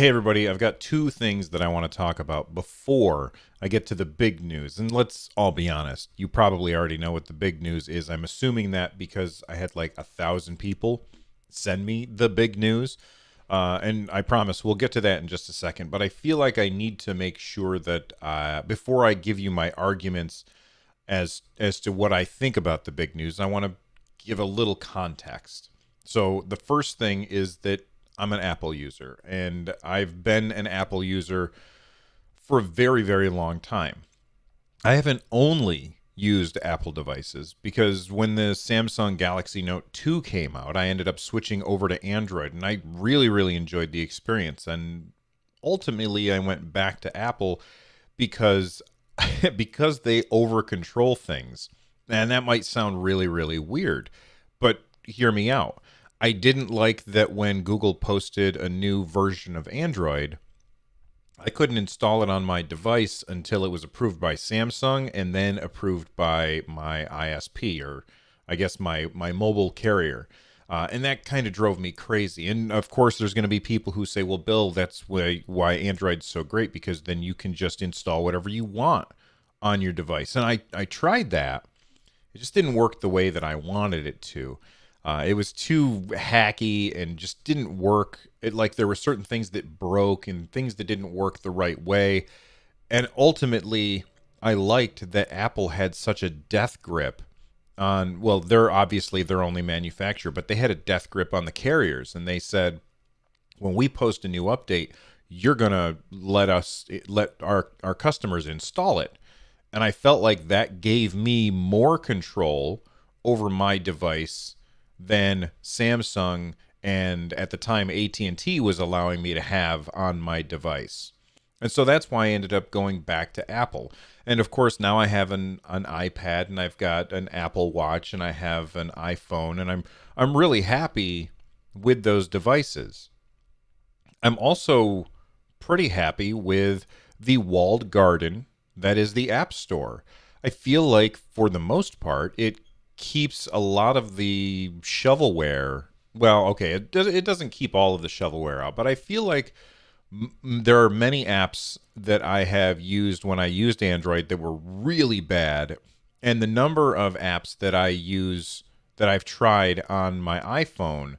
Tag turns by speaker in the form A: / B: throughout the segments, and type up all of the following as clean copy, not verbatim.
A: Hey, everybody, I've got two things that I want to talk about before I get to the big news. And let's all be honest, you probably already know what the big news is. I'm assuming that because I had like 1,000 people send me the big news. And I promise we'll get to that in just a second. But I feel like I need to make sure that before I give you my arguments as to what I think about the big news, I want to give a little context. So the first thing is that I'm an Apple user, and I've been an Apple user for a very, very long time. I haven't only used Apple devices because when the Samsung Galaxy Note 2 came out, I ended up switching over to Android, and I really, really enjoyed the experience. And ultimately, I went back to Apple because because they over control things. And that might sound really, really weird, but hear me out. I didn't like that when Google posted a new version of Android, I couldn't install it on my device until it was approved by Samsung and then approved by my ISP, or I guess my mobile carrier. And that kind of drove me crazy. And of course, there's going to be people who say, well, Bill, that's why Android's so great, because then you can just install whatever you want on your device. And I tried that. It just didn't work the way that I wanted it to. It was too hacky and just didn't work. Like there were certain things that broke and things that didn't work the right way. And ultimately, I liked that Apple had such a death grip on, well, they're obviously their only manufacturer, but they had a death grip on the carriers. And they said, when we post a new update, you're going to let our customers install it. And I felt like that gave me more control over my device than Samsung and at the time AT&T was allowing me to have on my device. And so that's why I ended up going back to Apple. And of course, now I have an iPad and I've got an Apple Watch and I have an iPhone, and I'm really happy with those devices. I'm also pretty happy with the walled garden that is the App Store. I feel like for the most part, it keeps a lot of the shovelware. Well, okay, it doesn't keep all of the shovelware out, but I feel like there are many apps that I have used when I used Android that were really bad, and the number of apps that I've tried on my iPhone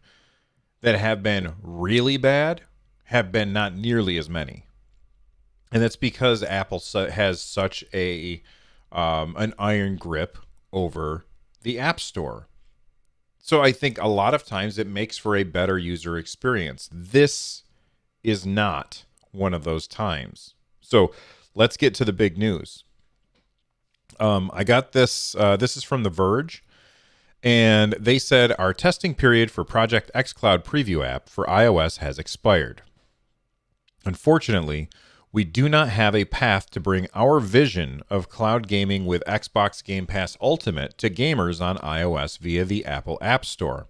A: that have been really bad have been not nearly as many. And that's because Apple has such a an iron grip over the App Store. So I think a lot of times it makes for a better user experience. This is not one of those times. So let's get to the big news. I got this. This is from The Verge. And they said our testing period for Project xCloud Preview app for iOS has expired. Unfortunately, we do not have a path to bring our vision of cloud gaming with Xbox Game Pass Ultimate to gamers on iOS via the Apple App Store.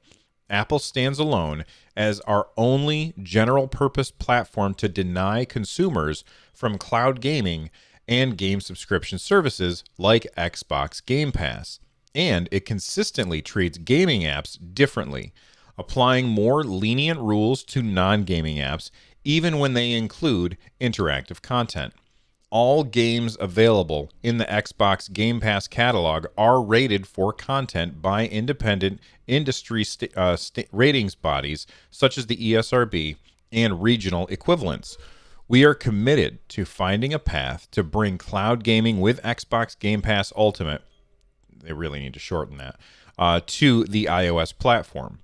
A: Apple stands alone as our only general purpose platform to deny consumers from cloud gaming and game subscription services like Xbox Game Pass. And it consistently treats gaming apps differently, applying more lenient rules to non-gaming apps, even when they include interactive content. All games available in the Xbox Game Pass catalog are rated for content by independent industry ratings bodies such as the ESRB and regional equivalents. We are committed to finding a path to bring cloud gaming with Xbox Game Pass Ultimate, they really need to shorten that, to the iOS platform.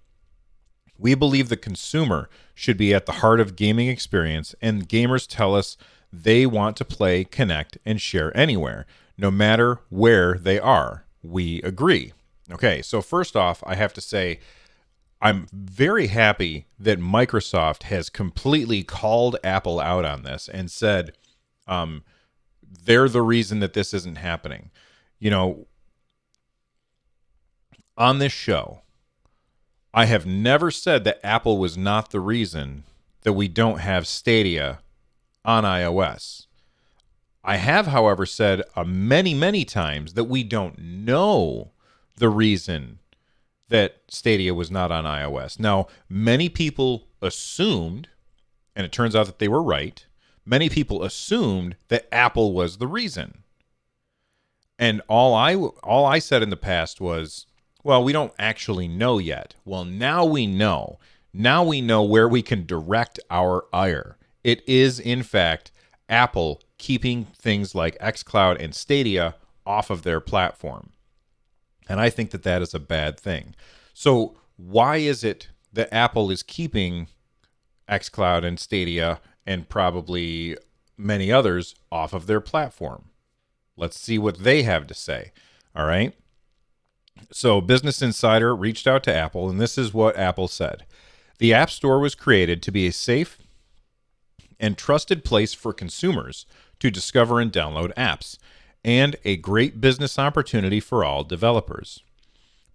A: We believe the consumer should be at the heart of gaming experience, and gamers tell us they want to play, connect, and share anywhere, no matter where they are. We agree. Okay, so first off, I have to say I'm very happy that Microsoft has completely called Apple out on this and said they're the reason that this isn't happening. You know, on this show, I have never said that Apple was not the reason that we don't have Stadia on iOS. I have, however, said many, many times that we don't know the reason that Stadia was not on iOS. Now, many people assumed, and it turns out that they were right, many people assumed that Apple was the reason. And all I said in the past was, well, we don't actually know yet. Well, now we know. Now we know where we can direct our ire. It is, in fact, Apple keeping things like xCloud and Stadia off of their platform. And I think that that is a bad thing. So why is it that Apple is keeping xCloud and Stadia and probably many others off of their platform? Let's see what they have to say. All right. So Business Insider reached out to Apple, and this is what Apple said. The App Store was created to be a safe and trusted place for consumers to discover and download apps, and a great business opportunity for all developers.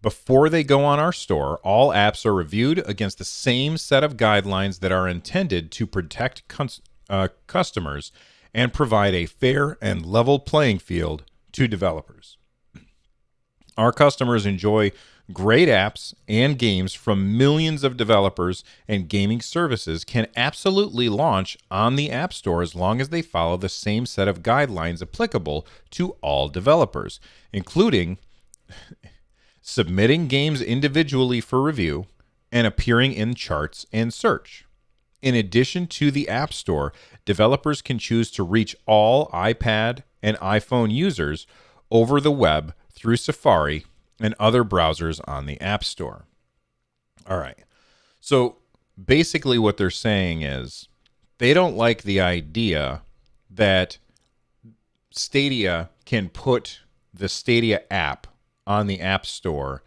A: Before they go on our store, all apps are reviewed against the same set of guidelines that are intended to protect customers and provide a fair and level playing field to developers. Our customers enjoy great apps and games from millions of developers, and gaming services can absolutely launch on the App Store as long as they follow the same set of guidelines applicable to all developers, including submitting games individually for review and appearing in charts and search. In addition to the App Store, developers can choose to reach all iPad and iPhone users over the web through Safari and other browsers on the App Store. All right. So basically what they're saying is they don't like the idea that Stadia can put the Stadia app on the App Store,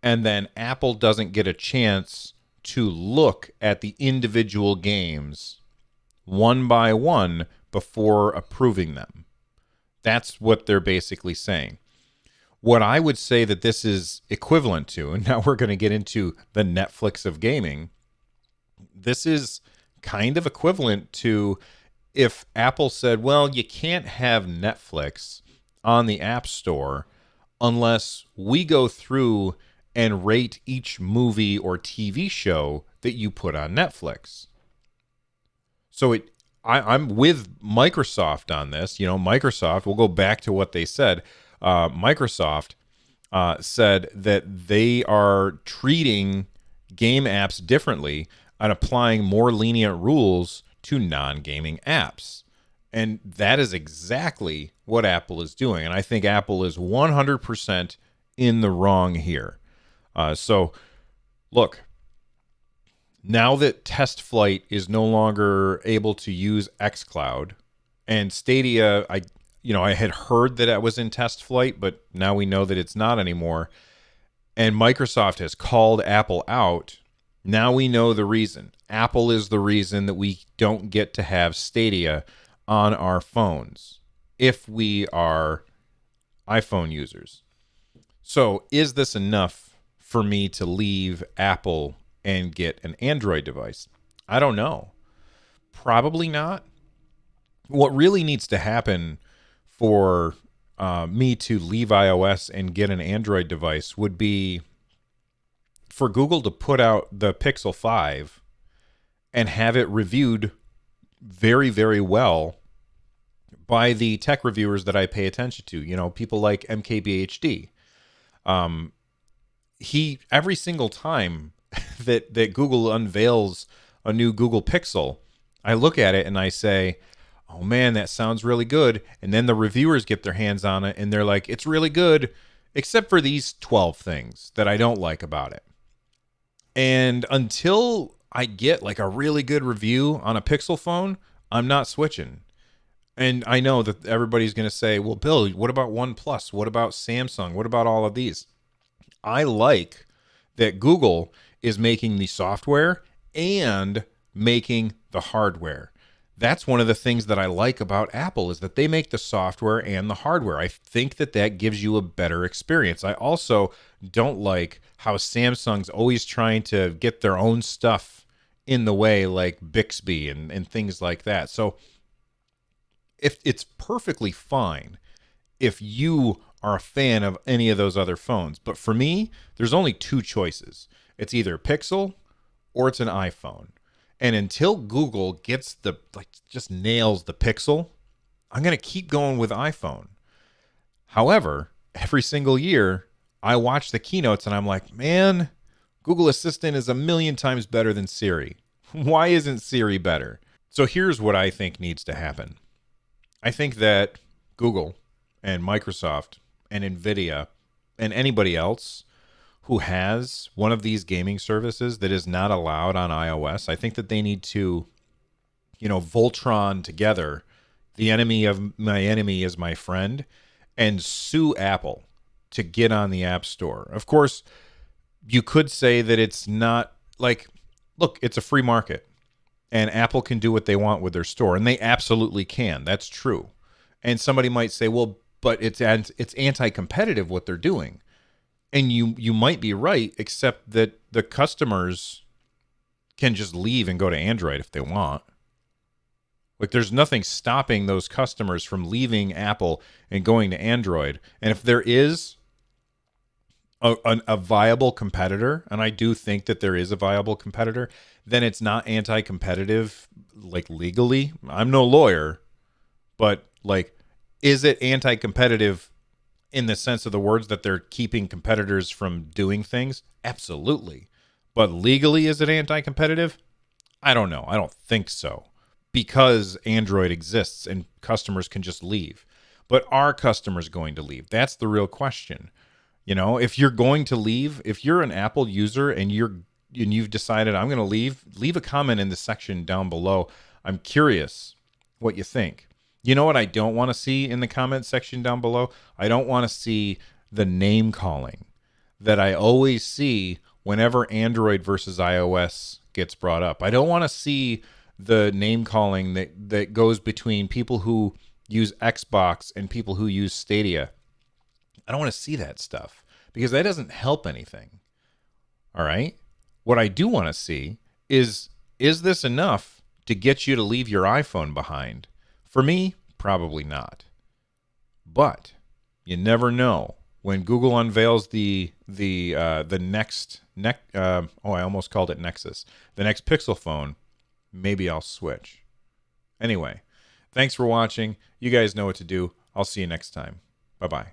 A: and then Apple doesn't get a chance to look at the individual games one by one before approving them. That's what they're basically saying. What I would say that this is equivalent to, and now we're going to get into the Netflix of gaming, this is kind of equivalent to if Apple said, well, you can't have Netflix on the App Store unless we go through and rate each movie or TV show that you put on Netflix. So I'm with Microsoft on this. You know, Microsoft, we'll go back to what they said. Microsoft said that they are treating game apps differently and applying more lenient rules to non-gaming apps. And that is exactly what Apple is doing. And I think Apple is 100% in the wrong here. So, look, now that Test Flight is no longer able to use xCloud, and Stadia, I had heard that it was in test flight, but now we know that it's not anymore. And Microsoft has called Apple out. Now we know the reason. Apple is the reason that we don't get to have Stadia on our phones if we are iPhone users. So is this enough for me to leave Apple and get an Android device? I don't know. Probably not. What really needs to happen for me to leave iOS and get an Android device would be for Google to put out the Pixel 5 and have it reviewed very, very well by the tech reviewers that I pay attention to. You know, people like MKBHD. He every single time that Google unveils a new Google Pixel, I look at it and I say, oh man, that sounds really good. And then the reviewers get their hands on it and they're like, it's really good, except for these 12 things that I don't like about it. And until I get like a really good review on a Pixel phone, I'm not switching. And I know that everybody's going to say, well, Bill, what about OnePlus? What about Samsung? What about all of these? I like that Google is making the software and making the hardware. That's one of the things that I like about Apple is that they make the software and the hardware. I think that that gives you a better experience. I also don't like how Samsung's always trying to get their own stuff in the way, like Bixby and things like that. So if it's perfectly fine if you are a fan of any of those other phones. But for me, there's only two choices. It's either Pixel or it's an iPhone. And until Google gets the, like, just nails the Pixel, I'm going to keep going with iPhone. However, every single year, I watch the keynotes and I'm like, man, Google Assistant is a million times better than Siri. Why isn't Siri better? So here's what I think needs to happen. I think that Google and Microsoft and Nvidia and anybody else who has one of these gaming services that is not allowed on iOS, I think that they need to, Voltron together. The enemy of my enemy is my friend, and sue Apple to get on the App Store. Of course, you could say that it's not like, look, it's a free market and Apple can do what they want with their store, and they absolutely can. That's true. And somebody might say, well, but it's anti-competitive what they're doing. And you might be right, except that the customers can just leave and go to Android if they want. Like, there's nothing stopping those customers from leaving Apple and going to Android. And if there is a viable competitor, and I do think that there is a viable competitor, then it's not anti-competitive, like, legally. I'm no lawyer, but, like, is it anti-competitive in the sense of the words that they're keeping competitors from doing things? Absolutely. But legally, is it anti-competitive? I don't know. I don't think so, because Android exists and customers can just leave. But are customers going to leave? That's the real question. If you're going to leave, if you're an Apple user and you've decided I'm going to leave a comment in the section down below. I'm curious what you think. You know what I don't want to see in the comment section down below? I don't want to see the name calling that I always see whenever Android versus iOS gets brought up. I don't want to see the name calling that goes between people who use Xbox and people who use Stadia. I don't want to see that stuff because that doesn't help anything. All right? What I do want to see is this enough to get you to leave your iPhone behind? For me, probably not. But you never know. When Google unveils the next I almost called it Nexus, the next Pixel phone, maybe I'll switch. Anyway, thanks for watching. You guys know what to do. I'll see you next time. Bye-bye.